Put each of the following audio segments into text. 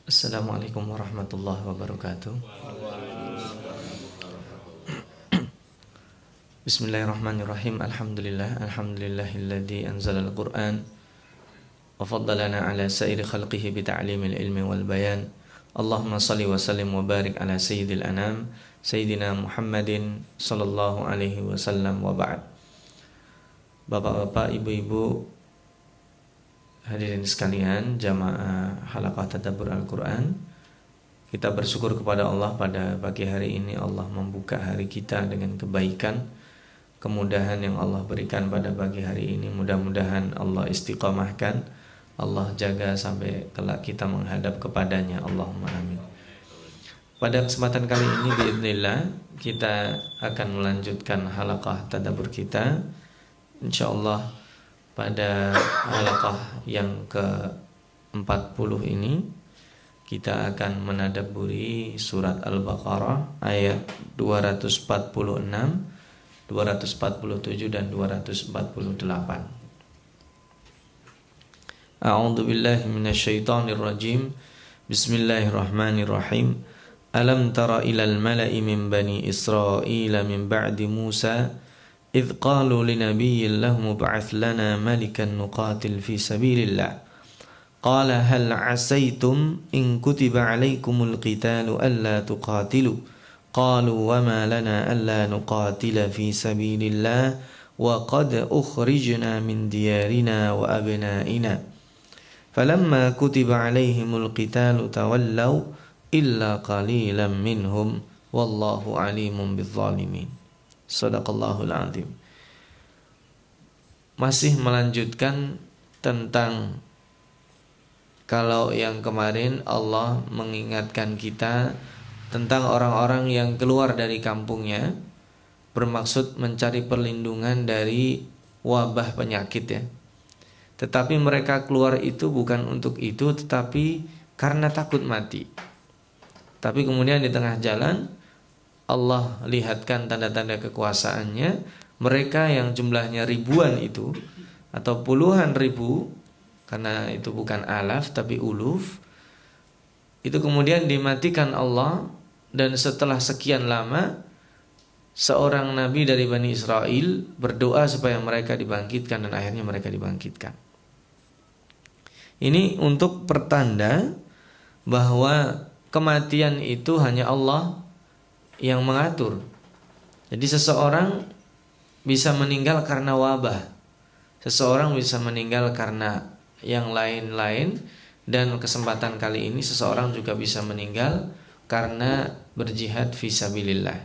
Assalamualaikum warahmatullahi wabarakatuh. Bismillahirrahmanirrahim. Alhamdulillahilladzi anzalal Qur'an wa faddalana ala sairi khalqihi bi ta'limil ilmi wal bayan. Allahumma salli wa sallim wa barik ala sayyidil anam sayyidina Muhammadin sallallahu alaihi wasallam wa ba'd. Bapak-bapak, ibu-ibu, hadirin sekalian, jamaah halaqah tadabbur Al-Quran, kita bersyukur kepada Allah pada pagi hari ini. Allah membuka hari kita dengan kebaikan, kemudahan yang Allah berikan pada pagi hari ini. Mudah-mudahan Allah istiqamahkan, Allah jaga sampai kelak kita menghadap kepadanya. Allahumma amin. Pada kesempatan kali ini biidznillah kita akan melanjutkan halaqah tadabbur kita. InsyaAllah pada halaqah yang ke-40 ini kita akan menadabburi surat Al-Baqarah ayat 246, 247 dan 248. A'udzu billahi minasyaitonir rajim. Bismillahirrahmanirrahim. Alam tara ilal mala'i min bani Israila min ba'di Musa إذ قالوا لنبي له مبعث لنا ملكا نقاتل في سبيل الله قال هل عسيتم إن كتب عليكم القتال ألا تقاتلوا قالوا وما لنا ألا نقاتل في سبيل الله وقد أخرجنا من ديارنا وأبنائنا فلما كتب عليهم القتال تولوا إلا قليلا منهم والله عليم بالظالمين. Shadaqallahul azim. Masih melanjutkan tentang kalau yang kemarin Allah mengingatkan kita tentang orang-orang yang keluar dari kampungnya bermaksud mencari perlindungan dari wabah penyakit ya. Tetapi mereka keluar itu bukan untuk itu, tetapi karena takut mati. Tapi kemudian di tengah jalan Allah lihatkan tanda-tanda kekuasaannya. Mereka yang jumlahnya ribuan itu atau puluhan ribu, karena itu bukan alaf tapi uluf, itu kemudian dimatikan Allah. Dan setelah sekian lama seorang nabi dari Bani Israel berdoa supaya mereka dibangkitkan, dan akhirnya mereka dibangkitkan. Ini untuk pertanda bahwa kematian itu hanya Allah yang mengatur. Jadi seseorang bisa meninggal karena wabah, seseorang bisa meninggal karena yang lain-lain, dan kesempatan kali ini seseorang juga bisa meninggal karena berjihad fisabilillah.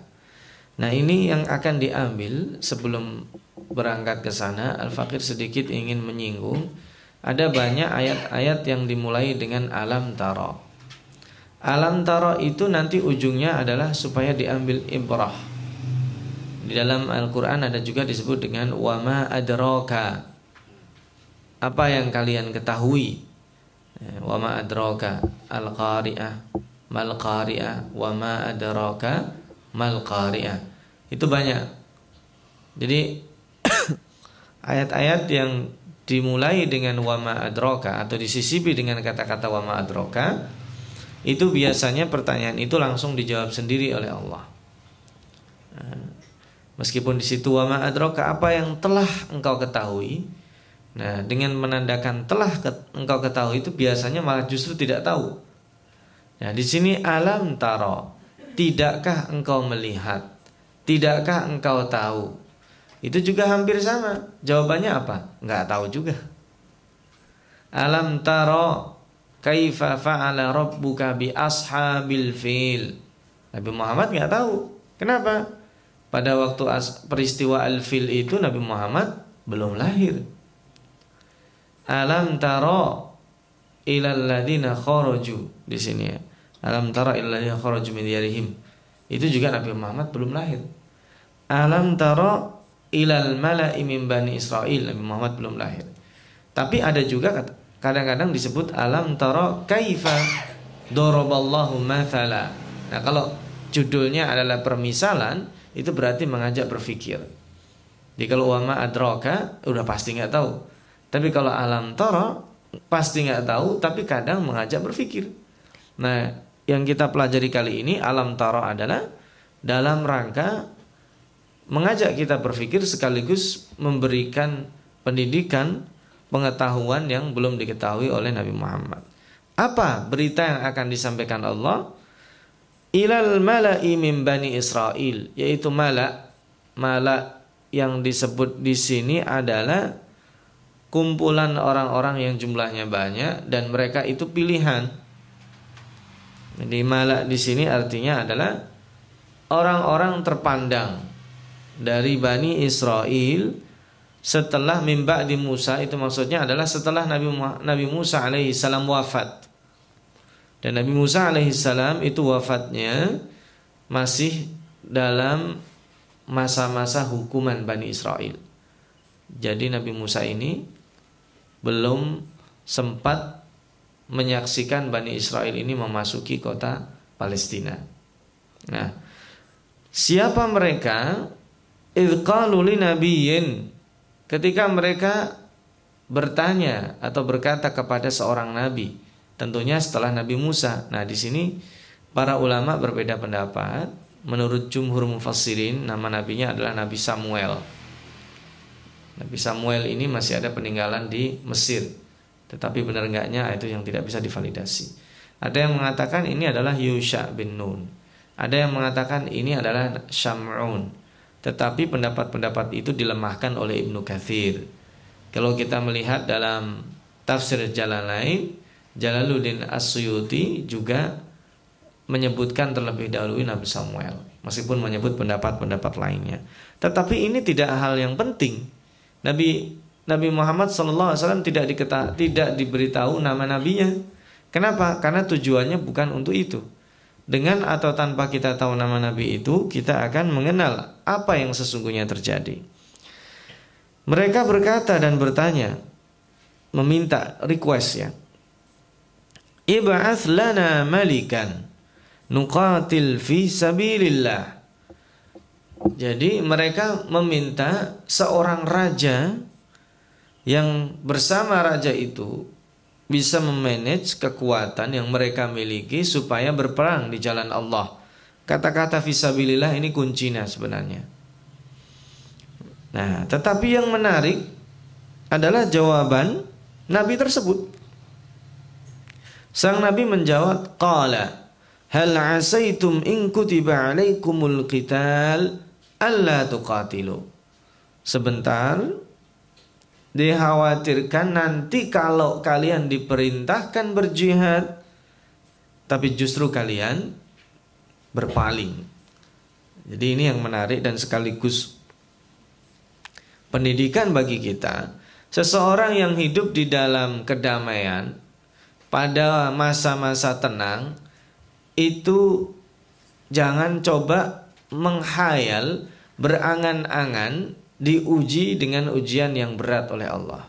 Nah, ini yang akan diambil. Sebelum berangkat ke sana, Al-Faqir sedikit ingin menyinggung ada banyak ayat-ayat yang dimulai dengan alam tara. Alam tara itu nanti ujungnya adalah supaya diambil ibrah. Di dalam Al-Quran ada juga disebut dengan wama adraka, apa yang kalian ketahui. Wama adraka al-qari'ah mal qari'ah wama adraka mal qari'ah. Itu banyak. Jadi ayat-ayat yang dimulai dengan wama adraka atau disisipi dengan kata-kata wama adraka, itu biasanya pertanyaan itu langsung dijawab sendiri oleh Allah. Meskipun di situ wa ma adraka, apa yang telah engkau ketahui. Nah, dengan menandakan telah engkau ketahui itu biasanya malah justru tidak tahu. Nah, di sini alam tara, tidakkah engkau melihat? Tidakkah engkau tahu? Itu juga hampir sama. Jawabannya apa? Enggak tahu juga. Alam tara kaifa fa'ala rabbuka bi ashabil fil. Nabi Muhammad nggak tahu. Kenapa? Pada waktu peristiwa al-fil itu Nabi Muhammad belum lahir. Alam tara ilal ladina kharaju, di sini ya. Alam tara ilal ladina kharaju min diyarihim. Itu juga Nabi Muhammad belum lahir. Alam tara ilal mala'i min bani Israil, Nabi Muhammad belum lahir. Tapi ada juga kadang-kadang disebut alam tara kaifa daraballahu mathala. Nah, kalau judulnya adalah permisalan, itu berarti mengajak berpikir. Jadi kalau wama adraka udah pasti nggak tahu. Tapi kalau alam tara pasti nggak tahu, tapi kadang mengajak berpikir. Nah, yang kita pelajari kali ini alam tara adalah dalam rangka mengajak kita berpikir sekaligus memberikan pendidikan, pengetahuan yang belum diketahui oleh Nabi Muhammad. Apa berita yang akan disampaikan Allah? Ilal mala'i min bani Israel, yaitu malak yang disebut di sini adalah kumpulan orang-orang yang jumlahnya banyak dan mereka itu pilihan. Jadi malak di sini artinya adalah orang-orang terpandang dari Bani Israel setelah mimba di Musa, itu maksudnya adalah setelah Nabi Musa alaihi salam wafat. Dan Nabi Musa alaihi salam itu wafatnya masih dalam masa-masa hukuman Bani Israel. Jadi Nabi Musa ini belum sempat menyaksikan Bani Israel ini memasuki kota Palestina. Nah, siapa mereka? Idh qalu li nabiyyin, ketika mereka bertanya atau berkata kepada seorang nabi, tentunya setelah Nabi Musa. Nah, di sini para ulama berbeda pendapat. Menurut jumhur mufassirin, nama nabinya adalah Nabi Samuel. Nabi Samuel ini masih ada peninggalan di Mesir, tetapi benar enggaknya itu yang tidak bisa divalidasi. Ada yang mengatakan ini adalah Yusha bin Nun, ada yang mengatakan ini adalah Syam'un. Tetapi pendapat-pendapat itu dilemahkan oleh Ibnu Katsir. Kalau kita melihat dalam tafsir Jalalain, Jalaluddin As-Suyuti juga menyebutkan terlebih dahulu Nabi Samuel, meskipun menyebut pendapat-pendapat lainnya. Tetapi ini tidak hal yang penting. Nabi Muhammad SAW tidak diberitahu nama nabinya. Kenapa? Karena tujuannya bukan untuk itu. Dengan atau tanpa kita tahu nama nabi itu, kita akan mengenal apa yang sesungguhnya terjadi. Mereka berkata dan bertanya, meminta request ya. Ib'ats lana malikan nuqatil fi sabilillah. Jadi mereka meminta seorang raja yang bersama raja itu bisa memanage kekuatan yang mereka miliki supaya berperang di jalan Allah. Kata-kata fisabilillah ini kuncinya sebenarnya. Nah, tetapi yang menarik adalah jawaban Nabi tersebut. Sang Nabi menjawab, qala hal asaitum in kutiba alaikumul qital alla tuqatilu. Sebentar, dikhawatirkan nanti kalau kalian diperintahkan berjihad tapi justru kalian berpaling. Jadi ini yang menarik dan sekaligus pendidikan bagi kita. Seseorang yang hidup di dalam kedamaian pada masa-masa tenang itu jangan coba menghayal, berangan-angan diuji dengan ujian yang berat oleh Allah.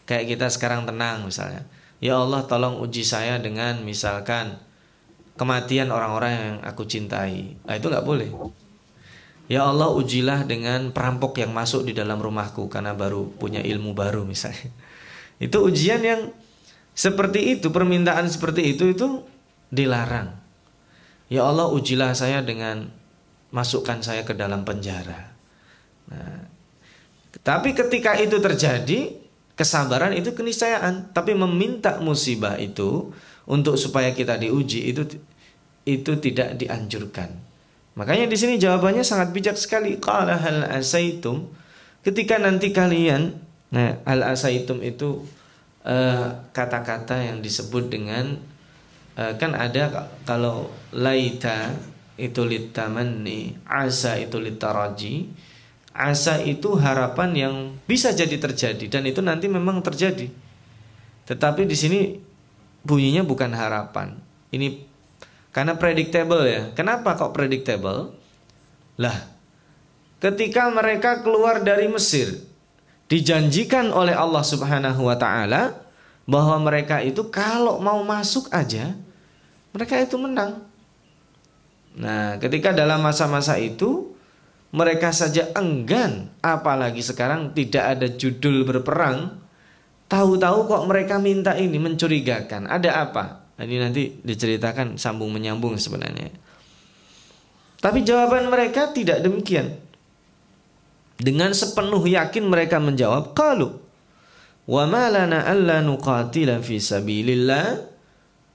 Kayak kita sekarang tenang misalnya, ya Allah tolong uji saya dengan misalkan kematian orang-orang yang aku cintai. Nah, itu gak boleh. Ya Allah ujilah dengan perampok yang masuk di dalam rumahku karena baru punya ilmu baru misalnya. Itu ujian yang seperti itu, permintaan seperti itu dilarang. Ya Allah ujilah saya dengan masukkan saya ke dalam penjara. Nah, tapi ketika itu terjadi, kesabaran itu keniscayaan. Tapi meminta musibah itu untuk supaya kita diuji itu tidak dianjurkan. Makanya di sini jawabannya sangat bijak sekali. Qala hal asaitum, ketika nanti kalian, nah hal asaitum itu kata-kata yang disebut dengan kan ada kalau laita itu litamanni, asa itu litaraji. Asa itu harapan yang bisa jadi terjadi dan itu nanti memang terjadi. Tetapi di sini bunyinya bukan harapan. Ini karena predictable ya. Kenapa kok predictable? Lah, ketika mereka keluar dari Mesir, dijanjikan oleh Allah Subhanahu wa taala bahwa mereka itu kalau mau masuk aja mereka itu menang. Nah, ketika dalam masa-masa itu mereka saja enggan, apalagi sekarang tidak ada judul berperang. Tahu-tahu kok mereka minta ini, mencurigakan. Ada apa? Ini nanti diceritakan sambung menyambung sebenarnya. Tapi jawaban mereka tidak demikian. Dengan sepenuh yakin mereka menjawab, qalu wa ma lana alla nuqatila fi sabilillah.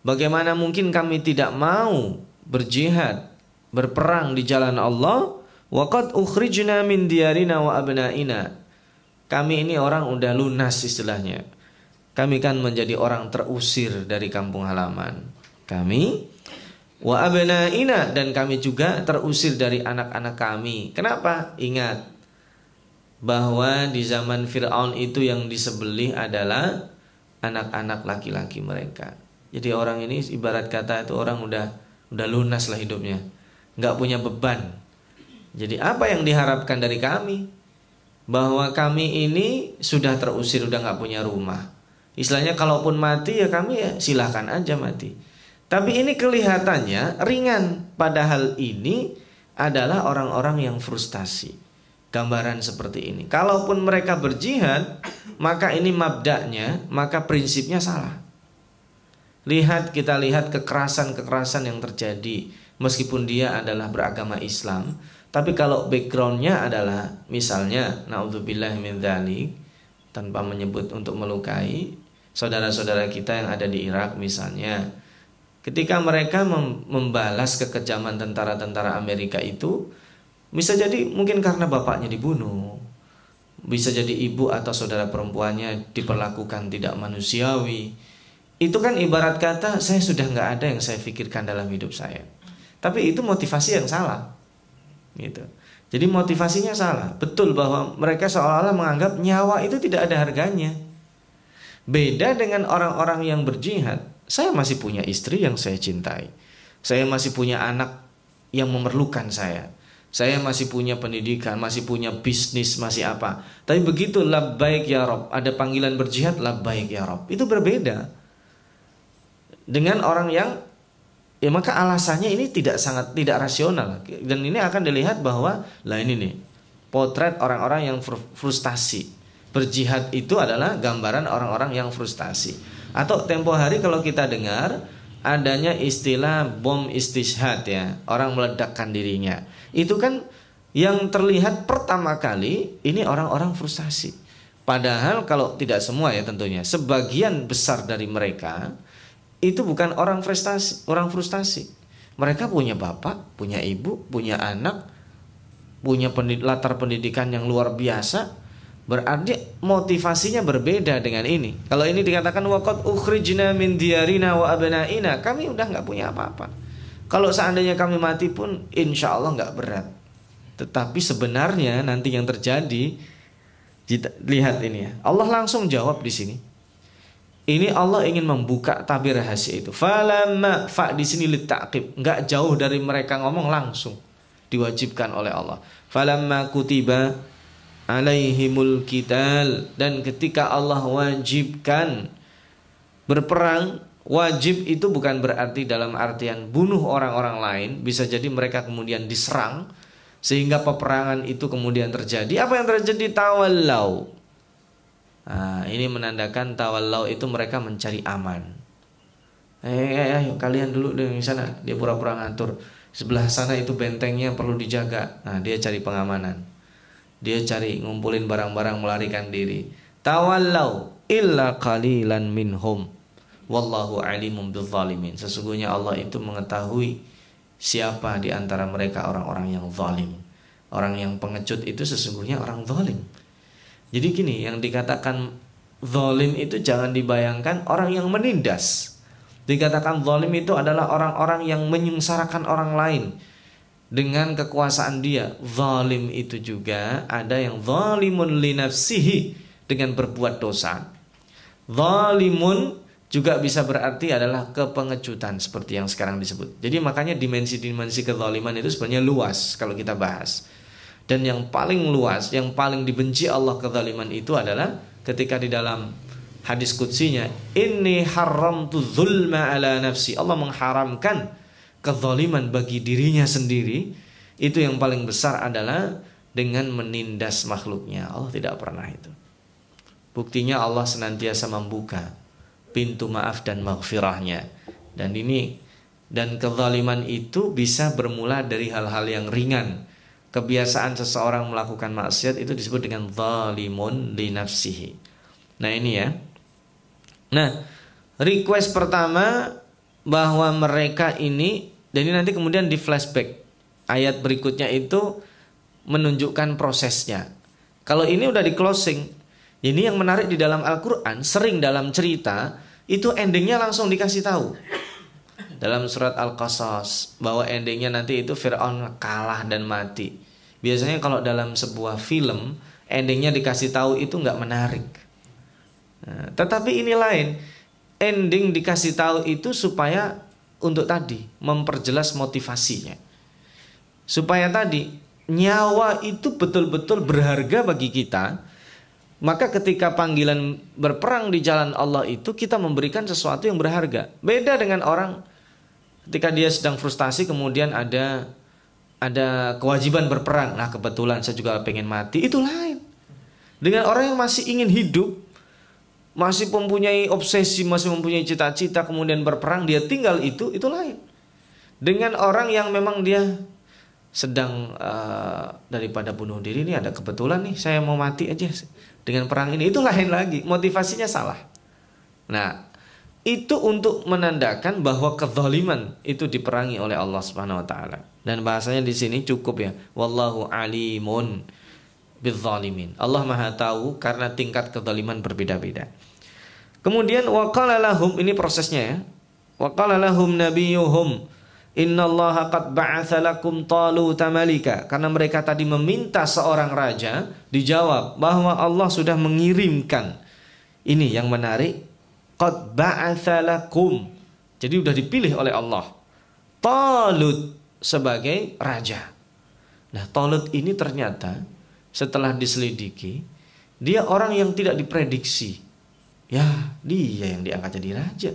Bagaimana mungkin kami tidak mau berjihad, berperang di jalan Allah, wa qad ukhrijna min diyarina wa abnaina. Kami ini orang udah lunas istilahnya. Kami kan menjadi orang terusir dari kampung halaman kami, wa abnaina, dan kami juga terusir dari anak-anak kami. Kenapa? Ingat bahwa di zaman Fir'aun itu yang disembelih adalah anak-anak laki-laki mereka. Jadi orang ini ibarat kata itu orang udah lunas lah hidupnya, nggak punya beban. Jadi apa yang diharapkan dari kami? Bahwa kami ini sudah terusir, udah nggak punya rumah. Istilahnya kalaupun mati ya kami ya silahkan aja mati. Tapi ini kelihatannya ringan. Padahal ini adalah orang-orang yang frustasi. Gambaran seperti ini. Kalaupun mereka berjihad, maka ini mabda'nya, maka prinsipnya salah. Kita lihat kekerasan-kekerasan yang terjadi. Meskipun dia adalah beragama Islam, tapi kalau backgroundnya adalah misalnya naudzubillah min dzalik, tanpa menyebut untuk melukai saudara-saudara kita yang ada di Irak misalnya, ketika mereka membalas kekejaman tentara-tentara Amerika itu, bisa jadi mungkin karena bapaknya dibunuh, bisa jadi ibu atau saudara perempuannya diperlakukan tidak manusiawi. Itu kan ibarat kata saya sudah nggak ada yang saya pikirkan dalam hidup saya. Tapi itu motivasi yang salah, gitu. Jadi motivasinya salah. Betul bahwa mereka seolah-olah menganggap nyawa itu tidak ada harganya. Beda dengan orang-orang yang berjihad. Saya masih punya istri yang saya cintai. Saya masih punya anak yang memerlukan saya. Saya masih punya pendidikan, masih punya bisnis, masih apa. Tapi begitu labbaik ya Rob, ada panggilan berjihad, labbaik ya Rob. Itu berbeda dengan orang yang ya, maka alasannya ini tidak rasional. Dan ini akan dilihat bahwa lah ini nih potret orang-orang yang frustasi. Berjihad itu adalah gambaran orang-orang yang frustasi. Atau tempo hari kalau kita dengar adanya istilah bom istishhad ya, orang meledakkan dirinya. Itu kan yang terlihat pertama kali ini orang-orang frustasi. Padahal kalau tidak semua ya tentunya, sebagian besar dari mereka itu bukan orang frustasi. Mereka punya bapak, punya ibu, punya anak, punya latar pendidikan yang luar biasa. Berarti motivasinya berbeda dengan ini. Kalau ini dikatakan waqad ukhrijna min diyarina wa abnaina, kami udah nggak punya apa-apa. Kalau seandainya kami mati pun insya Allah nggak berat. Tetapi sebenarnya nanti yang terjadi, lihat ini ya, Allah langsung jawab di sini. Ini Allah ingin membuka tabir rahasia itu. Falamma, fa di sini litta'qib, nggak jauh dari mereka ngomong, langsung diwajibkan oleh Allah. Falamma kutiba alaihimul qital, dan ketika Allah wajibkan berperang. Wajib itu bukan berarti dalam artian bunuh orang-orang lain. Bisa jadi mereka kemudian diserang sehingga peperangan itu kemudian terjadi. Apa yang terjadi? Tawallau. Nah, ini menandakan tawallau itu mereka mencari aman. Ayo kalian dulu di sana. Dia pura-pura ngatur. Sebelah sana itu bentengnya perlu dijaga. Nah, dia cari pengamanan. Dia cari ngumpulin barang-barang, melarikan diri. Tawallau illa qalilan minhum wallahu alimum bizzalimin. Sesungguhnya Allah itu mengetahui siapa di antara mereka orang-orang yang zalim. Orang yang pengecut itu sesungguhnya orang zalim. Jadi gini, yang dikatakan zalim itu jangan dibayangkan orang yang menindas. Dikatakan zalim itu adalah orang-orang yang menyengsarakan orang lain dengan kekuasaan dia. Zalim itu juga ada yang zalimun li nafsihi, dengan berbuat dosa. Zalimun juga bisa berarti adalah kepengecutan seperti yang sekarang disebut. Jadi makanya dimensi-dimensi kezaliman itu sebenarnya luas kalau kita bahas. Dan yang paling luas, yang paling dibenci Allah kezaliman itu adalah ketika di dalam hadis qutsinya, inni haramtu dzulma ala nafsi. Allah mengharamkan kezaliman bagi dirinya sendiri. Itu yang paling besar adalah dengan menindas makhluknya. Allah tidak pernah itu. Buktinya Allah senantiasa membuka pintu maaf dan maghfirahnya. Dan kezaliman itu bisa bermula dari hal-hal yang ringan. Kebiasaan seseorang melakukan maksiat itu disebut dengan zalimun li nafsihi. Nah ini ya. Nah, request pertama bahwa mereka ini, dan ini nanti kemudian di flashback. Ayat berikutnya itu menunjukkan prosesnya. Kalau ini udah di closing, ini yang menarik di dalam Al-Quran, sering dalam cerita itu endingnya langsung dikasih tahu. Dalam surat Al-Qasas bahwa endingnya nanti itu Fir'aun kalah dan mati. Biasanya kalau dalam sebuah film endingnya dikasih tahu itu nggak menarik. Nah, tetapi ini lain. Ending dikasih tahu itu supaya untuk tadi memperjelas motivasinya. Supaya tadi nyawa itu betul-betul berharga bagi kita. Maka ketika panggilan berperang di jalan Allah itu kita memberikan sesuatu yang berharga. Beda dengan orang ketika dia sedang frustasi kemudian ada kewajiban berperang. Nah kebetulan saya juga pengen mati, itu lain. Dengan orang yang masih ingin hidup, masih mempunyai obsesi, masih mempunyai cita-cita, kemudian berperang, dia tinggal itu lain. Dengan orang yang memang dia sedang daripada bunuh diri, ini ada kebetulan nih saya mau mati aja dengan perang ini, itu lain lagi, motivasinya salah. Nah itu untuk menandakan bahwa kezaliman itu diperangi oleh Allah Subhanahu wa taala. Dan bahasanya di sini cukup ya, wallahu alimun bizzalimin. Allah Maha tahu karena tingkat kezaliman berbeda-beda. Kemudian waqala lahum, ini prosesnya ya. Waqala lahum nabiyuhum innallaha qad ba'atsa lakum Taluta malika. Karena mereka tadi meminta seorang raja, dijawab bahwa Allah sudah mengirimkan. Ini yang menarik, qad ba'atsa lakum. Jadi sudah dipilih oleh Allah Talut sebagai raja. Nah, Talut ini ternyata setelah diselidiki, dia orang yang tidak diprediksi. Ya, dia yang diangkat jadi raja.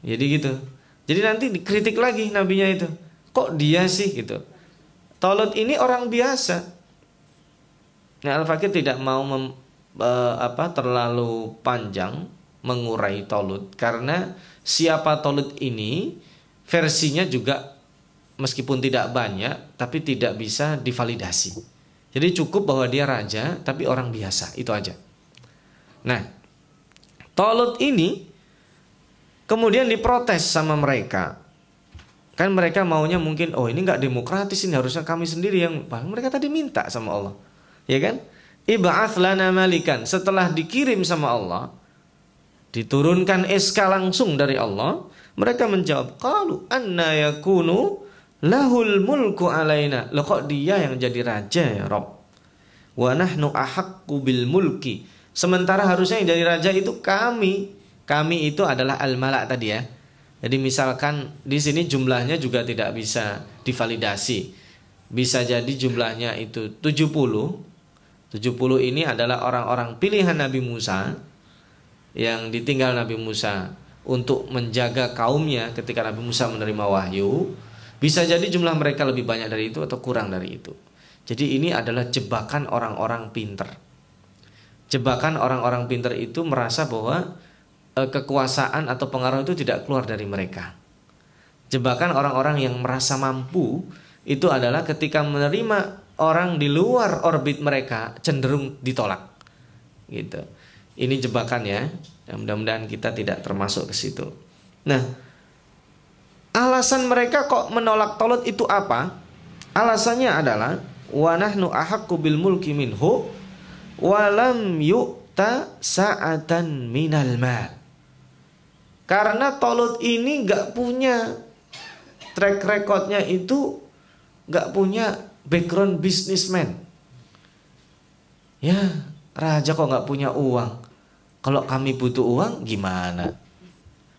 Jadi gitu. Jadi nanti dikritik lagi nabinya itu. Kok dia sih gitu. Talut ini orang biasa. Nah, Al-Fakir tidak mau terlalu panjang mengurai Talut, karena siapa Talut ini versinya juga meskipun tidak banyak tapi tidak bisa divalidasi. Jadi cukup bahwa dia raja tapi orang biasa, itu aja. Nah, Talut ini kemudian diprotes sama mereka. Kan mereka maunya mungkin, oh ini nggak demokratis, ini harusnya kami sendiri yang, mereka tadi minta sama Allah, ya kan? Ib'ats lana malikan. Setelah dikirim sama Allah, diturunkan SK langsung dari Allah, mereka menjawab, qalu anna yakunu lahul mulku alaina. Loh kok dia yang jadi raja ya Rabb? Wa nahnu ahaqqu bil mulki. Sementara harusnya yang jadi raja itu kami. Kami itu adalah al-malak tadi ya. Jadi misalkan di sini jumlahnya juga tidak bisa divalidasi. Bisa jadi jumlahnya itu 70. 70 ini adalah orang-orang pilihan Nabi Musa yang ditinggal Nabi Musa untuk menjaga kaumnya ketika Nabi Musa menerima wahyu. Bisa jadi jumlah mereka lebih banyak dari itu atau kurang dari itu. Jadi ini adalah jebakan orang-orang pinter. Jebakan orang-orang pinter itu merasa bahwa kekuasaan atau pengaruh itu tidak keluar dari mereka. Jebakan orang-orang yang merasa mampu itu adalah ketika menerima orang di luar orbit mereka cenderung ditolak. Gitu. Ini jebakan ya. Mudah-mudahan kita tidak termasuk ke situ. Nah, alasan mereka kok menolak Talut itu apa? Alasannya adalah wa nahnu ahaqqu bil mulki minhu wa lam yu'ta sa'atan minal mal. Karena Talut ini gak punya track recordnya, itu gak punya background businessman. Ya, raja kok gak punya uang. Kalau kami butuh uang gimana?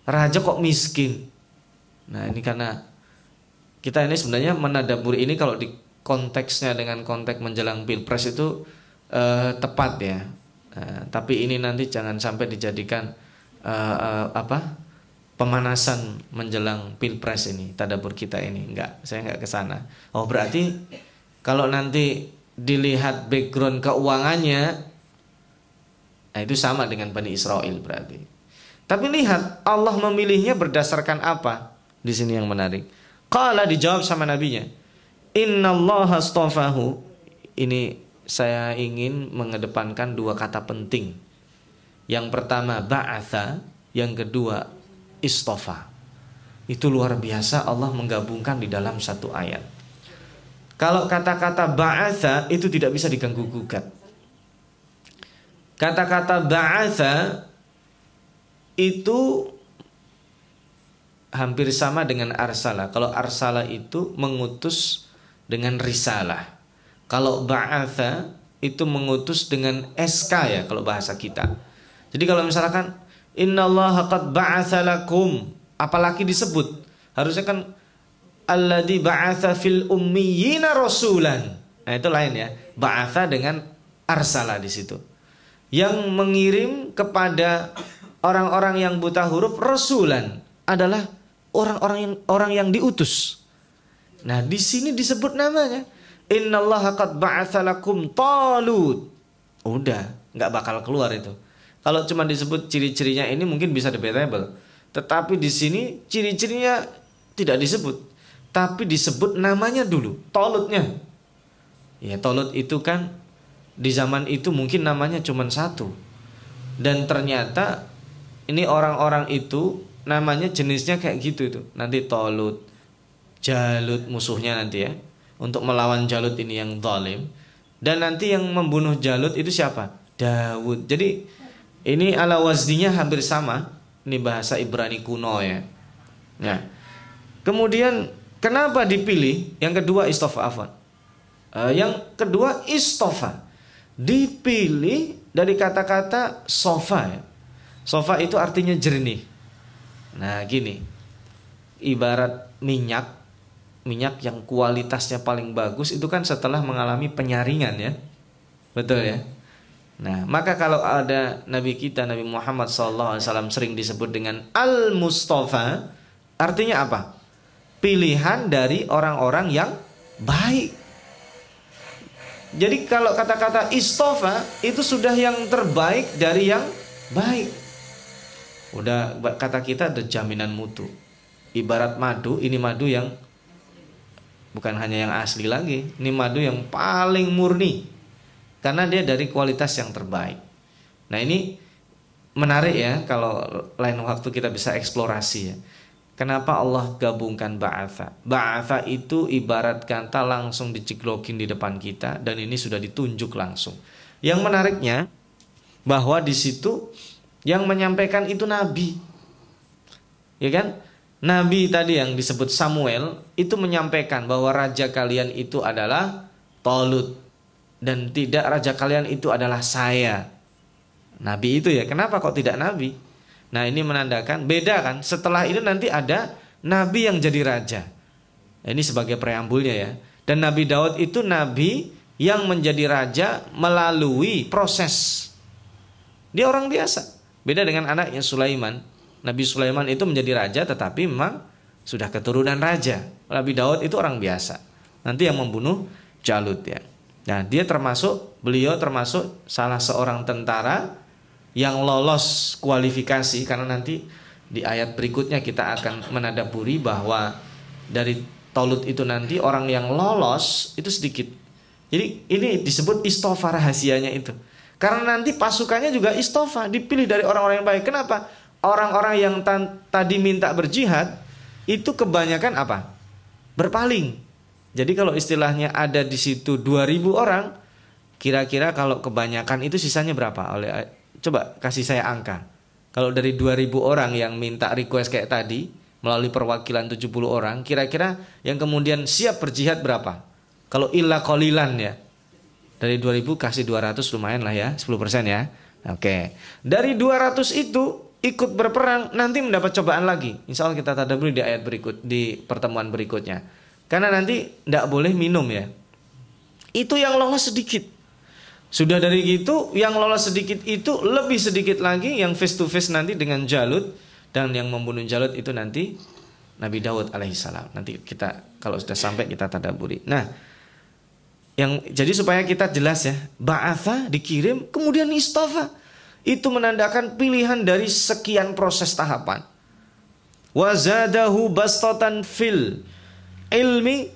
Raja kok miskin. Nah ini karena kita ini sebenarnya menadaburi ini kalau di konteksnya dengan konteks menjelang pilpres itu tepat ya. Tapi ini nanti jangan sampai dijadikan pemanasan menjelang pilpres ini, tadabbur kita ini. Enggak, saya enggak ke sana. Oh berarti kalau nanti dilihat background keuangannya, nah itu sama dengan Bani Israel berarti. Tapi lihat Allah memilihnya berdasarkan apa? Di sini yang menarik. Qala, dijawab sama nabinya, innallaha astafahu. Ini saya ingin mengedepankan dua kata penting. Yang pertama ba'atha, yang kedua istafa. Itu luar biasa Allah menggabungkan di dalam satu ayat. Kalau kata-kata ba'atha itu tidak bisa diganggu gugat. Kata-kata ba'atha itu hampir sama dengan arsala. Kalau arsala itu mengutus dengan risalah. Kalau ba'atha itu mengutus dengan SK ya kalau bahasa kita. Jadi kalau misalkan innallaha qad ba'atha lakum, apalagi disebut, harusnya kan alladzi ba'atha fil ummiyina rasulan. Nah itu lain ya. Ba'atha dengan arsala di situ. Yang mengirim kepada orang-orang yang buta huruf, rasulan adalah orang yang diutus. Nah di sini disebut namanya. Innallaha qad ba'atsa lakum Talut. Udah, nggak bakal keluar itu. Kalau cuma disebut ciri-cirinya ini mungkin bisa debatable. Tetapi di sini ciri-cirinya tidak disebut, tapi disebut namanya dulu, Talutnya. Ya Talut itu kan di zaman itu mungkin namanya cuma satu. Dan ternyata ini orang-orang itu namanya jenisnya kayak gitu itu. Nanti Talut, Jalut musuhnya nanti ya. Untuk melawan Jalut ini yang zalim. Dan nanti yang membunuh Jalut itu siapa? Daud. Jadi ini ala wazninya hampir sama. Ini bahasa Ibrani kuno ya. Nah, kemudian kenapa dipilih? Yang kedua istofa afwan. Yang kedua istofa. Dipilih dari kata-kata sofa ya. Sofa itu artinya jernih. Nah gini, ibarat minyak yang kualitasnya paling bagus itu kan setelah mengalami penyaringan ya. Betul ya. Nah maka kalau ada Nabi kita Nabi Muhammad SAW sering disebut dengan Al-Mustafa, artinya apa? Pilihan dari orang-orang yang baik. Jadi kalau kata-kata istofa itu sudah yang terbaik dari yang baik. Udah kata kita ada jaminan mutu. Ibarat madu, ini madu yang bukan hanya yang asli lagi, ini madu yang paling murni karena dia dari kualitas yang terbaik. Nah ini menarik ya, kalau lain waktu kita bisa eksplorasi ya. Kenapa Allah gabungkan ba'atha? Ba'atha itu ibarat kata langsung diceklokin di depan kita dan ini sudah ditunjuk langsung. Yang menariknya bahwa di situ yang menyampaikan itu Nabi, ya kan? Nabi tadi yang disebut Samuel itu menyampaikan bahwa raja kalian itu adalah Talut dan tidak raja kalian itu adalah saya. Nabi itu ya, kenapa kok tidak Nabi? Nah ini menandakan beda kan. Setelah itu nanti ada Nabi yang jadi raja. Nah, ini sebagai preambulnya ya. Dan Nabi Daud itu Nabi yang menjadi raja melalui proses. Dia orang biasa. Beda dengan anaknya Sulaiman. Nabi Sulaiman itu menjadi raja tetapi memang sudah keturunan raja. Nabi Daud itu orang biasa. Nanti yang membunuh Jalut ya. Nah beliau termasuk salah seorang tentara yang lolos kualifikasi, karena nanti di ayat berikutnya kita akan menadaburi bahwa dari Talut itu nanti orang yang lolos itu sedikit. Jadi ini disebut istofa rahasianya itu. Karena nanti pasukannya juga istofa, dipilih dari orang-orang yang baik. Kenapa? Orang-orang yang tadi minta berjihad itu kebanyakan apa? Berpaling. Jadi kalau istilahnya ada di situ 2000 orang, kira-kira kalau kebanyakan itu sisanya berapa? Coba kasih saya angka. Kalau dari 2000 orang yang minta request kayak tadi melalui perwakilan 70 orang, kira-kira yang kemudian siap berjihad berapa? Kalau illa qalilan ya. Dari 2000 kasih 200 lumayan lah ya, 10% ya. Oke. Dari 200 itu ikut berperang nanti mendapat cobaan lagi. Insya Allah kita tadabbur di ayat berikut, di pertemuan berikutnya. Karena nanti tidak boleh minum ya. Itu yang lolos sedikit. Sudah dari itu yang lolos sedikit itu lebih sedikit lagi yang face to face nanti dengan Jalut, dan yang membunuh Jalut itu nanti Nabi Daud alaihissalam. Nanti kita kalau sudah sampai kita tadabburi. Nah, jadi supaya kita jelas ya, ba'atha dikirim kemudian istofa. itu menandakan pilihan dari sekian proses tahapan. Wa zadahu bastatan fil ilmi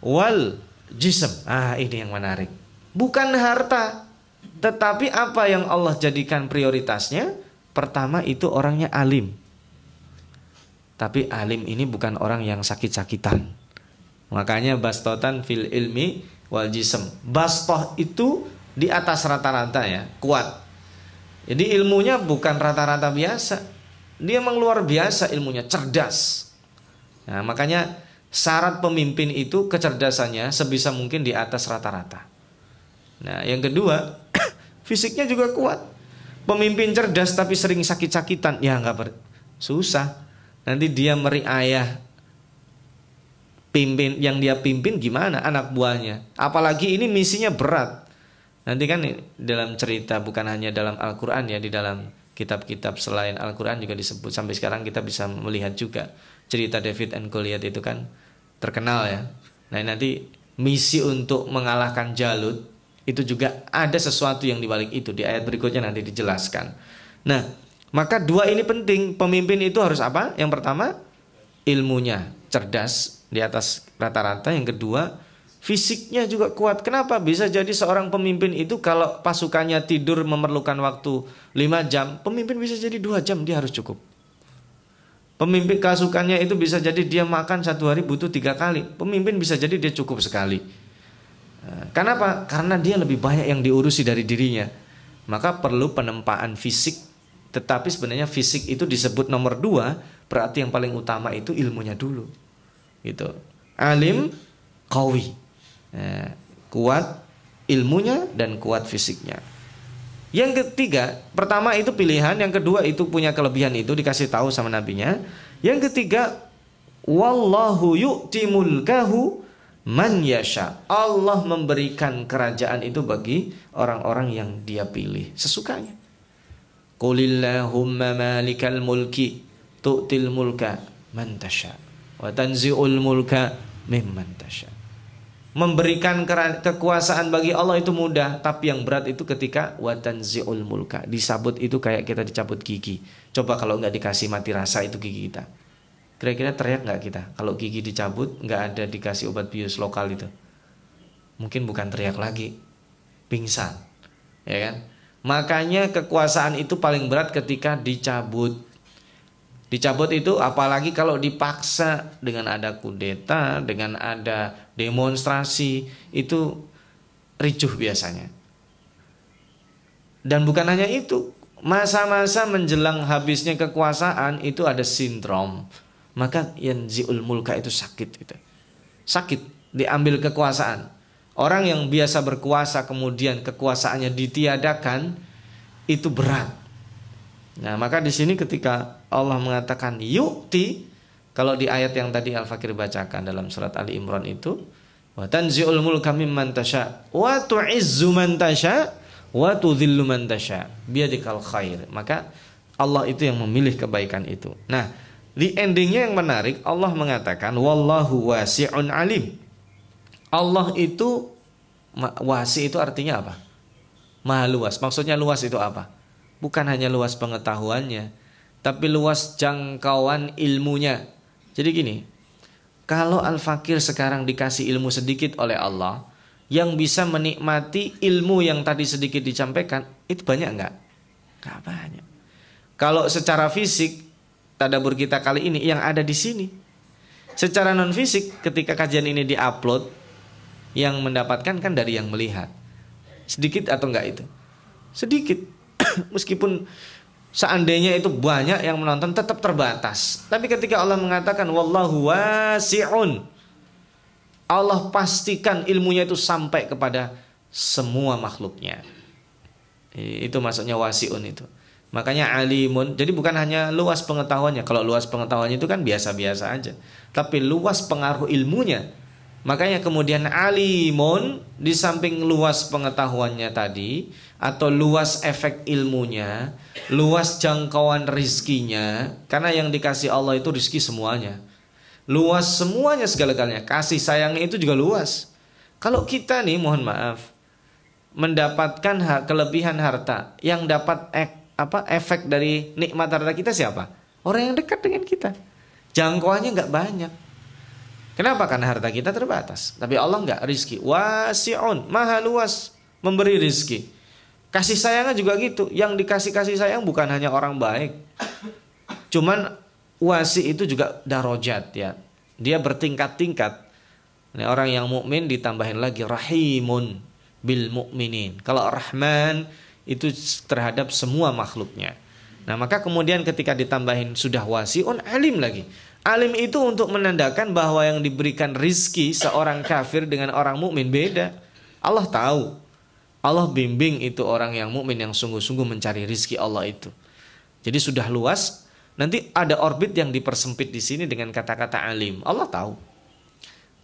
wal jism. Ini yang menarik. Bukan harta, tetapi apa yang Allah jadikan prioritasnya? Pertama itu orangnya alim. Tapi alim ini bukan orang yang sakit-sakitan. Makanya bastotan fil ilmi wal jism. Bastoh itu di atas rata-rata ya, kuat. Jadi ilmunya bukan rata-rata biasa. Dia memang luar biasa ilmunya, cerdas. Nah, makanya syarat pemimpin itu kecerdasannya sebisa mungkin di atas rata-rata. Nah, yang kedua, fisiknya juga kuat. Pemimpin cerdas tapi sering sakit-sakitan, ya susah. Nanti dia meriayah yang dia pimpin gimana anak buahnya. Apalagi ini misinya berat. Nanti kan dalam cerita, bukan hanya dalam Al-Quran ya, di dalam kitab-kitab selain Al-Quran juga disebut. Sampai sekarang kita bisa melihat juga cerita David and Goliath itu kan terkenal ya. Nah, nanti misi untuk mengalahkan Jalut itu juga ada sesuatu yang dibalik itu. Di ayat berikutnya nanti dijelaskan. Nah, maka dua ini penting. Pemimpin itu harus apa? Yang pertama, ilmunya cerdas di atas rata-rata. Yang kedua, fisiknya juga kuat. Kenapa bisa jadi seorang pemimpin itu kalau pasukannya tidur memerlukan waktu 5 jam, pemimpin bisa jadi 2 jam dia harus cukup. Pemimpin pasukannya itu bisa jadi dia makan 1 hari butuh 3 kali, pemimpin bisa jadi dia cukup sekali. Kenapa? Karena dia lebih banyak yang diurusi dari dirinya. Maka perlu penempaan fisik. Tetapi sebenarnya fisik itu disebut nomor 2, berarti yang paling utama itu ilmunya dulu. Gitu. Alim, qawi. Kuat ilmunya dan kuat fisiknya. Yang ketiga, pertama itu pilihan, yang kedua itu punya kelebihan itu dikasih tahu sama nabinya. Yang ketiga, wallahu yu'ti mulkahu man yasha. Allah memberikan kerajaan itu bagi orang-orang yang dia pilih sesukanya. Qulillahumma malikal mulki tu'til mulka man tasha wa tanzi'ul mulka mimman tasha. Memberikan kekuasaan bagi Allah itu mudah, tapi yang berat itu ketika watanzi'ul mulka, disabut itu kayak kita dicabut gigi. Coba kalau nggak dikasih mati rasa itu gigi kita, kira-kira teriak nggak kita? Kalau gigi dicabut nggak ada dikasih obat bius lokal itu, mungkin bukan teriak lagi, pingsan, ya kan? Makanya kekuasaan itu paling berat ketika dicabut. Dicabut itu apalagi kalau dipaksa, dengan ada kudeta, dengan ada demonstrasi, itu ricuh biasanya. Dan bukan hanya itu, masa-masa menjelang habisnya kekuasaan itu ada sindrom. Maka yanzi'ul mulka itu sakit gitu. Sakit diambil kekuasaan. Orang yang biasa berkuasa kemudian kekuasaannya ditiadakan itu berat. Nah, maka di sini ketika Allah mengatakan yu'ti, kalau di ayat yang tadi Al-Fakir bacakan dalam surat Ali Imran itu, wa tanzi'ul mulka mimman tasha wa tu'izzu man tasha wa tudhillu man tasha biyadikal khair. Maka Allah itu yang memilih kebaikan itu. Nah, di endingnya yang menarik, Allah mengatakan wallahu wasi'un alim. Allah itu wasi, itu artinya apa? Maha luas. Maksudnya luas itu apa? Bukan hanya luas pengetahuannya, tapi luas jangkauan ilmunya. Jadi gini, kalau Al-Fakir sekarang dikasih ilmu sedikit oleh Allah, yang bisa menikmati ilmu yang tadi sedikit disampaikan, itu banyak enggak? Enggak banyak. Kalau secara fisik, tadabbur kita kali ini yang ada di sini. Secara non fisik, ketika kajian ini diupload, yang mendapatkan kan dari yang melihat. Sedikit atau enggak itu? Sedikit. Meskipun seandainya itu banyak yang menonton, tetap terbatas. Tapi ketika Allah mengatakan wallahu wasi'un, Allah pastikan ilmunya itu sampai kepada semua makhluknya. Itu maksudnya wasi'un itu. Makanya alimun, jadi bukan hanya luas pengetahuannya. Kalau luas pengetahuannya itu kan biasa-biasa aja, tapi luas pengaruh ilmunya. Makanya kemudian alimun, di samping luas pengetahuannya tadi, atau luas efek ilmunya, luas jangkauan rizkinya, karena yang dikasih Allah itu rizki semuanya, luas semuanya, segala-galanya. Kasih sayangnya itu juga luas. Kalau kita nih, mohon maaf, mendapatkan kelebihan harta, yang dapat efek dari nikmat harta kita siapa? Orang yang dekat dengan kita. Jangkauannya nggak banyak. Kenapa? Karena harta kita terbatas. Tapi Allah nggak, rizki wasi'un, maha luas memberi rizki. Kasih sayangnya juga gitu. Yang dikasih kasih sayang bukan hanya orang baik. Cuman wasi itu juga darajat ya. Dia bertingkat-tingkat. Ini orang yang mukmin ditambahin lagi rahimun bil mukminin. Kalau Rahman itu terhadap semua makhluknya. Nah, maka kemudian ketika ditambahin sudah wasi'un, alim lagi. Alim itu untuk menandakan bahwa yang diberikan rizki seorang kafir dengan orang mukmin beda. Allah tahu. Allah bimbing itu orang yang mukmin yang sungguh-sungguh mencari rizki Allah itu. Jadi sudah luas. Nanti ada orbit yang dipersempit di sini dengan kata-kata alim. Allah tahu.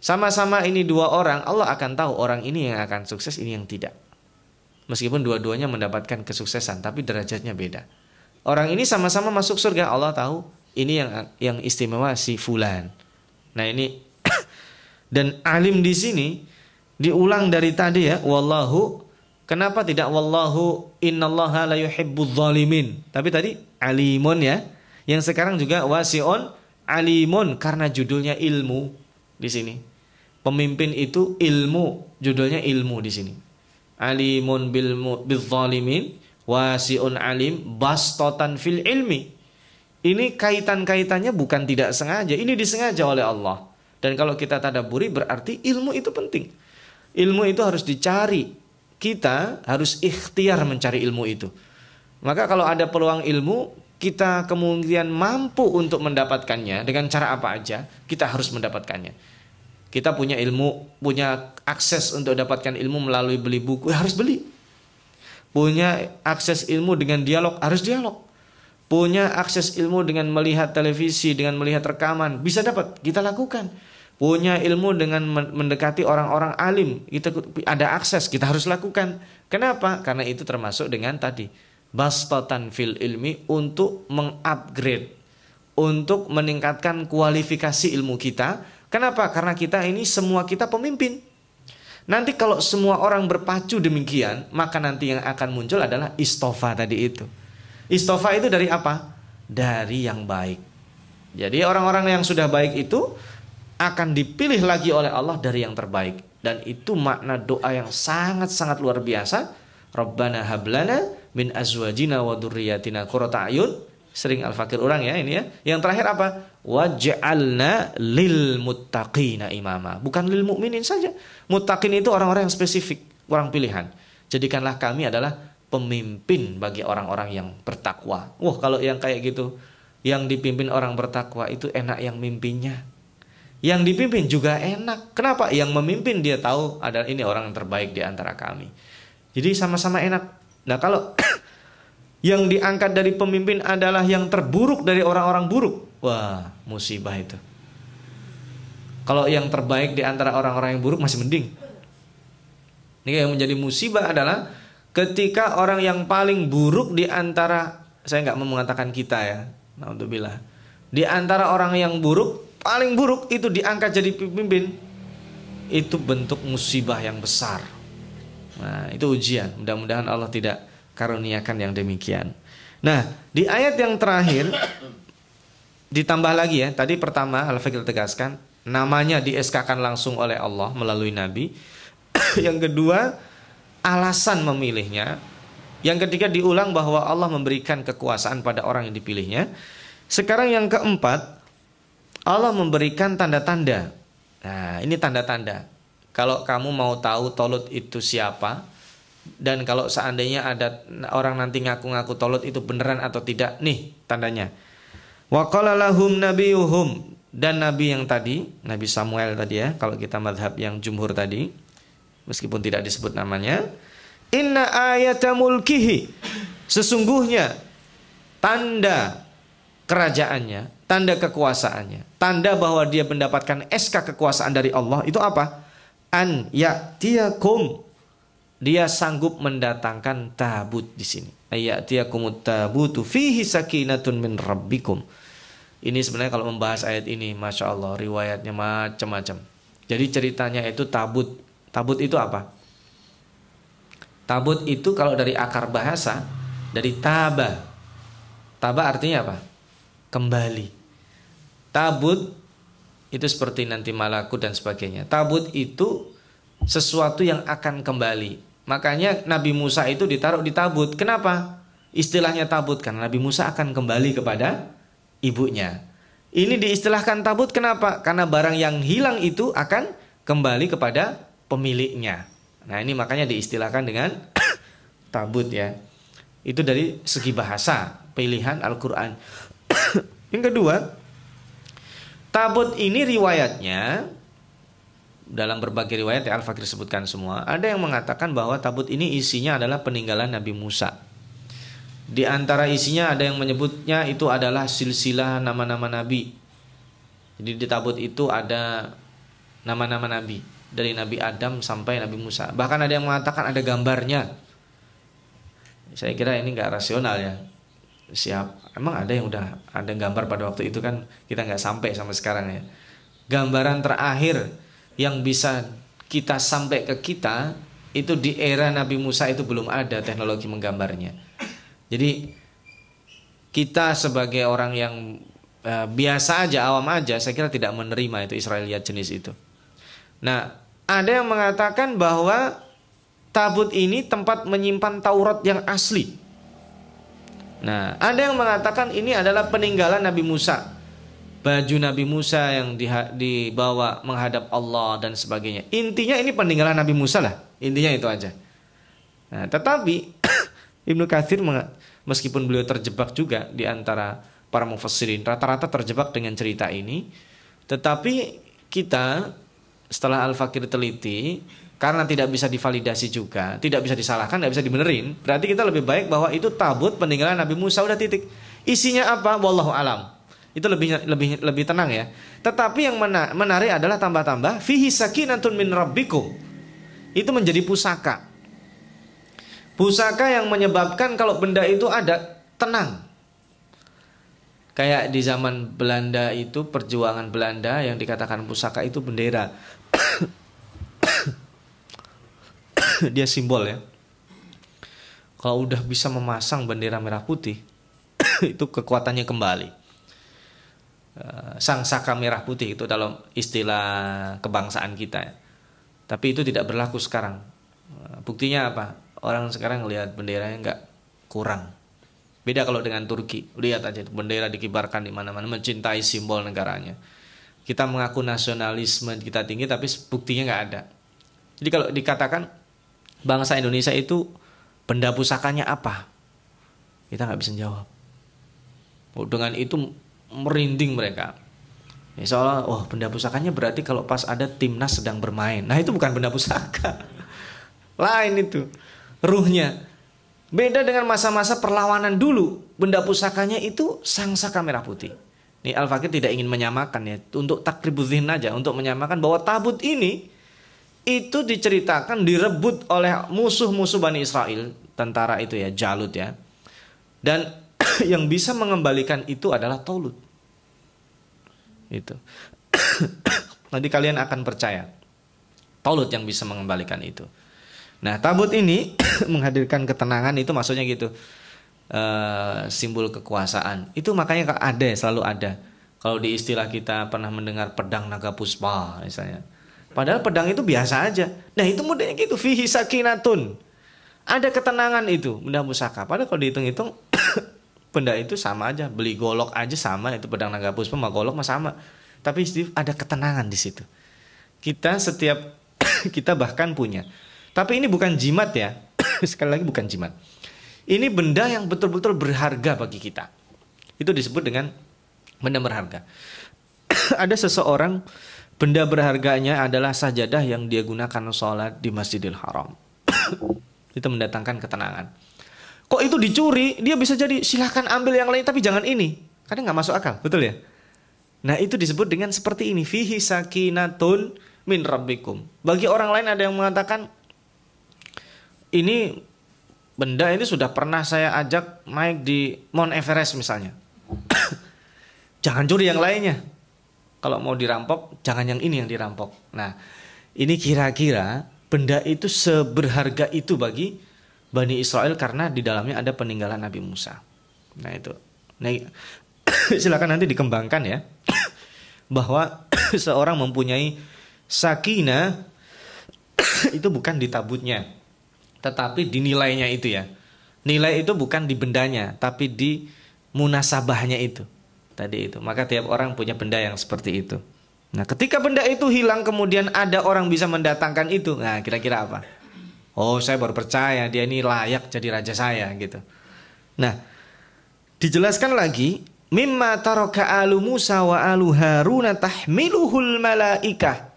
Sama-sama ini dua orang, Allah akan tahu orang ini yang akan sukses, ini yang tidak. Meskipun dua-duanya mendapatkan kesuksesan, tapi derajatnya beda. Orang ini sama-sama masuk surga, Allah tahu. Ini yang istimewa si fulan. Nah ini dan alim di sini diulang dari tadi ya, wallahu. Kenapa tidak wallahu innallaha la yuhibbudz zalimin? Tapi tadi alimun ya. Yang sekarang juga wasi'un alimun karena judulnya ilmu di sini. Pemimpin itu ilmu, judulnya ilmu di sini. Alimun bil zalimin, wasi'un alim, bastotan fil ilmi. Ini kaitan-kaitannya bukan tidak sengaja, ini disengaja oleh Allah. Dan kalau kita tadabburi berarti ilmu itu penting. Ilmu itu harus dicari. Kita harus ikhtiar mencari ilmu itu. Maka kalau ada peluang ilmu, kita kemudian mampu untuk mendapatkannya dengan cara apa aja, kita harus mendapatkannya. Kita punya ilmu, punya akses untuk dapatkan ilmu melalui beli buku, harus beli. Punya akses ilmu dengan dialog, harus dialog. Punya akses ilmu dengan melihat televisi, dengan melihat rekaman, bisa dapat, kita lakukan. Punya ilmu dengan mendekati orang-orang alim, kita ada akses, kita harus lakukan. Kenapa? Karena itu termasuk dengan tadi bastatan fil ilmi, untuk mengupgrade, untuk meningkatkan kualifikasi ilmu kita. Kenapa? Karena kita ini semua kita pemimpin. Nanti kalau semua orang berpacu demikian, maka nanti yang akan muncul adalah istofa tadi itu. Istofa itu dari apa? Dari yang baik. Jadi orang-orang yang sudah baik itu akan dipilih lagi oleh Allah dari yang terbaik. Dan itu makna doa yang sangat-sangat luar biasa. Rabbana hablana min azwajina wa dzurriyyatina qurrata a'yun. Sering Al-Fakir ulang ya ini ya. Yang terakhir apa? Waj'alna lil muttaqina imama. Bukan lil mukminin saja. Muttaqin itu orang-orang yang spesifik, orang pilihan. Jadikanlah kami adalah pemimpin bagi orang-orang yang bertakwa. Wah, kalau yang kayak gitu, yang dipimpin orang bertakwa itu enak yang mimpinya. Yang dipimpin juga enak. Kenapa? Yang memimpin dia tahu adalah ini orang yang terbaik di antara kami. Jadi sama-sama enak. Nah, kalau yang diangkat dari pemimpin adalah yang terburuk dari orang-orang buruk, wah, musibah itu. Kalau yang terbaik di antara orang-orang yang buruk masih mending. Ini yang menjadi musibah adalah ketika orang yang paling buruk di antara, saya nggak mau mengatakan kita ya, naudzubillah, di antara orang yang buruk, paling buruk itu diangkat jadi pemimpin, itu bentuk musibah yang besar. Nah, itu ujian. Mudah-mudahan Allah tidak karuniakan yang demikian. Nah, di ayat yang terakhir ditambah lagi ya. Tadi pertama Al-Fakir tegaskan namanya di-SK-kan langsung oleh Allah melalui Nabi. Yang kedua, alasan memilihnya. Yang ketiga diulang bahwa Allah memberikan kekuasaan pada orang yang dipilihnya. Sekarang yang keempat, Allah memberikan tanda-tanda. Nah, ini tanda-tanda. Kalau kamu mau tahu Tolut itu siapa, dan kalau seandainya ada orang nanti ngaku-ngaku Tolut itu beneran atau tidak, nih tandanya. Wa qala lahum nabiyuhum, dan nabi yang tadi, Nabi Samuel tadi ya, kalau kita mazhab yang jumhur tadi, meskipun tidak disebut namanya, inna ayata mulkihi, sesungguhnya tanda kerajaannya, tanda kekuasaannya, tanda bahwa dia mendapatkan SK kekuasaan dari Allah itu apa? An ya'tiyakum, dia sanggup mendatangkan tabut di sini. Ayatiyakumut tabutu fihi sakinatun min rabbikum. Ini sebenarnya kalau membahas ayat ini, masya Allah, riwayatnya macam-macam. Jadi ceritanya itu tabut. Tabut itu apa? Tabut itu kalau dari akar bahasa Dari taba. Taba artinya apa? Kembali. Tabut itu seperti nanti malakut dan sebagainya. Tabut itu sesuatu yang akan kembali. Makanya Nabi Musa itu ditaruh di tabut. Kenapa? Istilahnya tabut karena Nabi Musa akan kembali kepada ibunya. Ini diistilahkan tabut kenapa? Karena barang yang hilang itu akan kembali kepada pemiliknya. Nah, ini makanya diistilahkan dengan tabut ya. Itu dari segi bahasa, pilihan Al-Qur'an. Yang kedua, tabut ini riwayatnya dalam berbagai riwayat yang Al-Fakir sebutkan semua, ada yang mengatakan bahwa tabut ini isinya adalah peninggalan Nabi Musa. Di antara isinya ada yang menyebutnya itu adalah silsilah nama-nama nabi. Jadi di tabut itu ada nama-nama nabi dari Nabi Adam sampai Nabi Musa. Bahkan ada yang mengatakan ada gambarnya. Saya kira ini nggak rasional ya. Emang ada yang udah ada gambar pada waktu itu kan kita nggak sampai sekarang ya. Gambaran terakhir yang bisa kita sampai ke kita itu di era Nabi Musa itu belum ada teknologi menggambarnya. Jadi kita sebagai orang yang biasa aja, awam aja, saya kira tidak menerima itu Israiliyat jenis itu. Nah, ada yang mengatakan bahwa tabut ini tempat menyimpan Taurat yang asli. Nah, ada yang mengatakan ini adalah peninggalan Nabi Musa. Baju Nabi Musa yang dibawa menghadap Allah dan sebagainya. Intinya ini peninggalan Nabi Musa lah. Intinya itu aja. Nah, tetapi Ibnu Katsir meskipun beliau terjebak juga di antara para mufassirin, rata-rata terjebak dengan cerita ini. Tetapi kita setelah Al-Fakir teliti, karena tidak bisa divalidasi juga, tidak bisa disalahkan, tidak bisa dibenerin, berarti kita lebih baik bahwa itu tabut peninggalan Nabi Musa, udah titik. Isinya apa? Wallahu alam. Itu lebih tenang ya. Tetapi yang menarik adalah tambah-tambah fihi sakinatun min rabbikum. Itu menjadi pusaka. Pusaka yang menyebabkan kalau benda itu ada, tenang. Kayak di zaman Belanda itu, perjuangan Belanda yang dikatakan pusaka itu bendera. Dia simbol ya. Kalau udah bisa memasang bendera merah putih, itu kekuatannya kembali. Sang saka merah putih itu dalam istilah kebangsaan kita. Tapi itu tidak berlaku sekarang. Buktinya apa? Orang sekarang lihat benderanya nggak kurang. Beda kalau dengan Turki. Lihat aja bendera dikibarkan di mana-mana, mencintai simbol negaranya. Kita mengaku nasionalisme kita tinggi, tapi buktinya nggak ada. Jadi kalau dikatakan bangsa Indonesia itu benda pusakanya apa? Kita nggak bisa jawab. Dengan itu merinding mereka. Ya, soalnya, benda pusakanya berarti kalau pas ada timnas sedang bermain. Nah itu bukan benda pusaka. Lain itu. Ruhnya. Beda dengan masa-masa perlawanan dulu. Benda pusakanya itu sang saka merah putih. Ini Al-Fakir tidak ingin menyamakan ya. Untuk takribudhin aja. Untuk menyamakan bahwa tabut ini itu diceritakan direbut oleh musuh-musuh Bani Israel. Tentara itu ya, Jalut ya. Dan yang bisa mengembalikan itu adalah Taulut. Itu. Nanti kalian akan percaya. Taulut yang bisa mengembalikan itu. Nah, tabut ini menghadirkan ketenangan, itu maksudnya gitu. Simbol kekuasaan. Itu makanya ada, selalu ada. Kalau di istilah kita pernah mendengar pedang naga puspa misalnya. Padahal pedang itu biasa aja. Nah, itu modelnya gitu, fihi sakinatun. Ada ketenangan itu, benda pusaka. Padahal kalau dihitung-hitung benda itu sama aja, beli golok aja sama, itu pedang naga puspa sama golok mah sama. Tapi ada ketenangan di situ. Kita bahkan punya. Tapi ini bukan jimat ya. Sekali lagi bukan jimat. Ini benda yang betul-betul berharga bagi kita. Itu disebut dengan benda berharga. Ada seseorang, benda berharganya adalah sajadah yang dia gunakan sholat di Masjidil Haram. Itu mendatangkan ketenangan. Kok itu dicuri? Dia bisa jadi silahkan ambil yang lain tapi jangan ini. Karena nggak masuk akal, betul ya? Nah itu disebut dengan seperti ini. Fihi sakinatun min rabbikum. Bagi orang lain ada yang mengatakan, ini benda ini sudah pernah saya ajak naik di Mount Everest misalnya. Jangan curi yang lainnya. Kalau mau dirampok, jangan yang ini yang dirampok. Nah, ini kira-kira benda itu seberharga itu bagi Bani Israel karena di dalamnya ada peninggalan Nabi Musa. Nah itu. Nah, silakan nanti dikembangkan ya. Bahwa seorang mempunyai sakinah itu bukan di tabutnya, tetapi di nilainya itu ya. Nilai itu bukan di bendanya, tapi di munasabahnya itu. Tadi itu. Maka tiap orang punya benda yang seperti itu. Nah, ketika benda itu hilang kemudian ada orang bisa mendatangkan itu. Nah, kira-kira apa? Oh, saya baru percaya dia ini layak jadi raja saya gitu. Nah, dijelaskan lagi, mimma taraka alu Musa wa alu Harun tahmiluhul malaikah.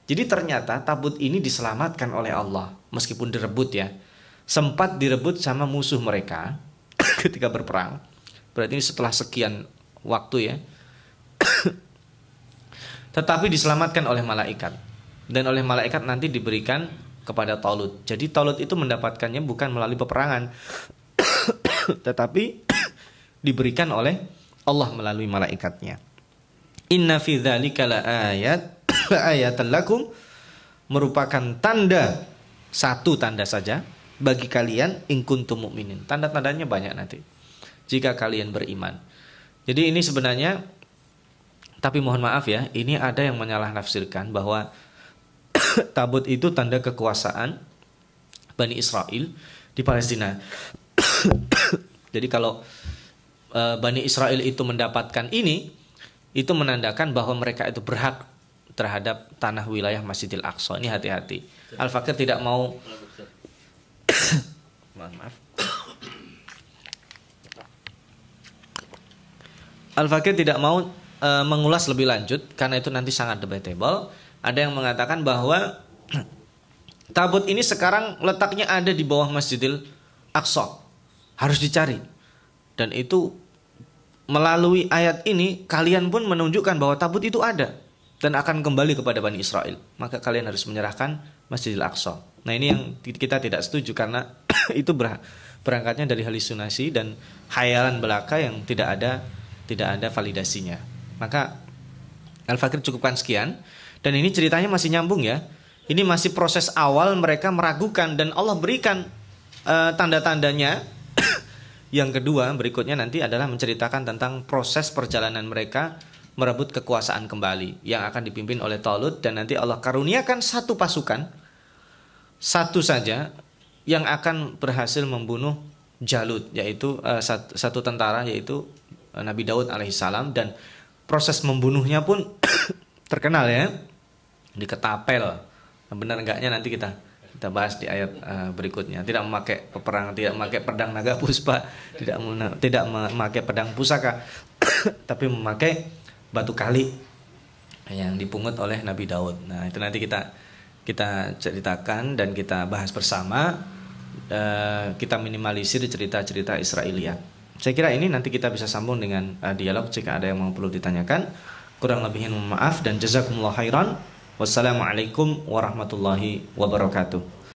Jadi ternyata tabut ini diselamatkan oleh Allah meskipun direbut ya. Sempat direbut sama musuh mereka ketika berperang. Berarti ini setelah sekian waktu ya. Tetapi diselamatkan oleh malaikat. Dan oleh malaikat nanti diberikan kepada Talut. Jadi Talut itu mendapatkannya bukan melalui peperangan, tetapi diberikan oleh Allah melalui malaikatnya. Inna fi dzalika laayatan lakum, merupakan tanda, satu tanda saja bagi kalian in kuntum mukminin. Tanda-tandanya banyak nanti jika kalian beriman. Jadi ini sebenarnya, tapi mohon maaf ya, ini ada yang menyalah nafsirkan bahwa tabut itu tanda kekuasaan Bani Israel di Palestina. Jadi kalau Bani Israel itu mendapatkan ini, itu menandakan bahwa mereka itu berhak terhadap tanah wilayah Masjidil Aqsa. Ini hati-hati. Al-Fakir tidak mau maaf. Al-Fakir tidak mau mengulas lebih lanjut karena itu nanti sangat debatable. Ada yang mengatakan bahwa tabut ini sekarang letaknya ada di bawah Masjidil Aqsa. Harus dicari. Dan itu melalui ayat ini kalian pun menunjukkan bahwa tabut itu ada dan akan kembali kepada Bani Israel. Maka kalian harus menyerahkan Masjidil Aqsa. Nah, ini yang kita tidak setuju karena itu berangkatnya dari halusinasi dan khayalan belaka yang tidak ada validasinya. Maka Al-Fakir cukupkan sekian. Dan ini ceritanya masih nyambung ya. Ini masih proses awal mereka meragukan dan Allah berikan tanda-tandanya. Yang kedua berikutnya nanti adalah menceritakan tentang proses perjalanan mereka merebut kekuasaan kembali yang akan dipimpin oleh Talut, dan nanti Allah karuniakan satu pasukan, satu saja yang akan berhasil membunuh Jalut, yaitu satu tentara, yaitu Nabi Daud alaihissalam, dan proses membunuhnya pun terkenal ya, diketapel. Benar enggaknya nanti kita bahas di ayat berikutnya. Tidak memakai peperangan, tidak memakai pedang naga puspa, tidak memakai pedang pusaka, tapi memakai batu kali yang dipungut oleh Nabi Daud. Nah, itu nanti kita ceritakan dan kita bahas bersama. Kita minimalisir cerita-cerita Israiliyat. Saya kira ini nanti kita bisa sambung dengan dialog jika ada yang mau perlu ditanyakan. Kurang lebihnya mohon maaf dan jazakumullah khairan. Wassalamualaikum warahmatullahi wabarakatuh.